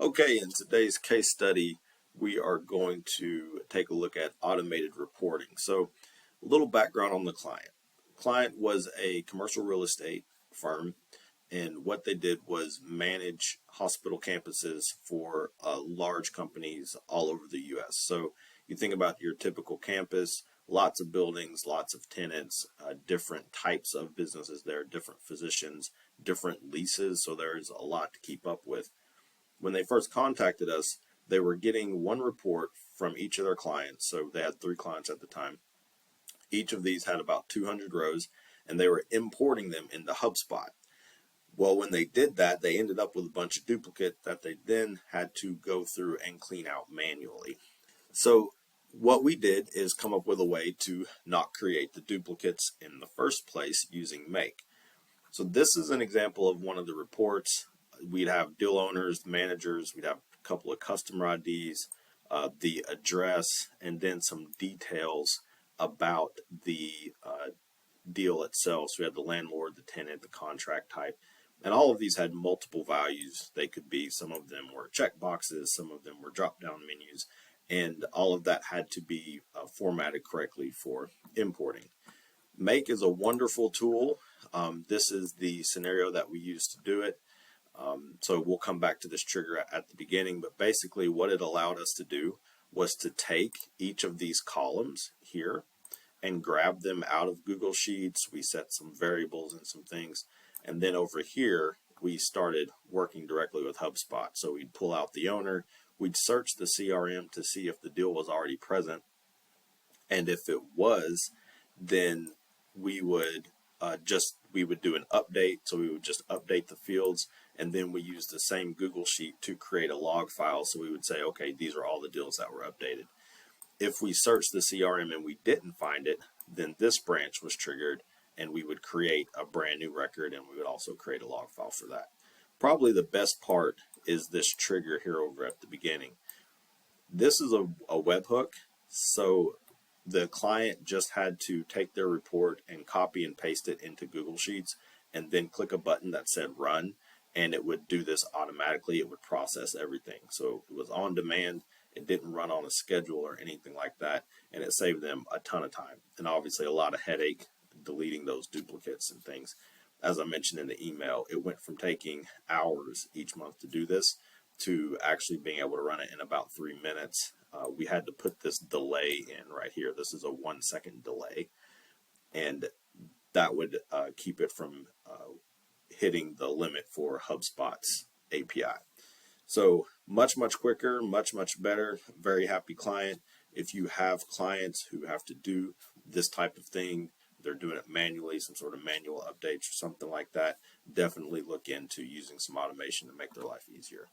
Okay, in today's case study, we are going to take a look at automated reporting. So, a little background on the client. Client was a commercial real estate firm, and what they did was manage hospital campuses for large companies all over the U.S. So, you think about your typical campus, lots of buildings, lots of tenants, different types of businesses there, different physicians, different leases. So, there's a lot to keep up with. When they first contacted us, they were getting one report from each of their clients. So they had 3 clients at the time. Each of these had about 200 rows, and they were importing them into HubSpot. Well, when they did that, they ended up with a bunch of duplicate that they then had to go through and clean out manually. So what we did is come up with a way to not create the duplicates in the first place using Make. So this is an example of one of the reports. We'd have deal owners, managers, we'd have a couple of customer IDs, the address, and then some details about the deal itself. So we had the landlord, the tenant, the contract type, and all of these had multiple values. They could be, some of them were check boxes, some of them were drop down menus, and all of that had to be formatted correctly for importing. Make is a wonderful tool. This is the scenario that we use to do it. So we'll come back to this trigger at the beginning, but basically what it allowed us to do was to take each of these columns here and grab them out of Google Sheets. We set some variables and some things, and then over here we started working directly with HubSpot. So we'd pull out the owner, we'd search the CRM to see if the deal was already present, and if it was, then we would we would do an update. So we would just update the fields, and then we use the same Google Sheet to create a log file. So we would say, okay, these are all the deals that were updated. If we searched the CRM and we didn't find it, then this branch was triggered, and we would create a brand new record, and we would also create a log file for that. Probably the best part is this trigger here over at the beginning. This is a webhook, so the client just had to take their report and copy and paste it into Google Sheets, and then click a button that said run, and it would do this automatically. It would process everything. So it was on demand. It didn't run on a schedule or anything like that, and it saved them a ton of time and obviously a lot of headache deleting those duplicates and things. As I mentioned in the email, it went from taking hours each month to do this to actually being able to run it in about 3 minutes. We had to put this delay in right here. This is a 1-second delay, and that would keep it from hitting the limit for HubSpot's API. So much quicker, much better. Very happy client. If you have clients who have to do this type of thing, they're doing it manually, some sort of manual updates or something like that, definitely look into using some automation to make their life easier.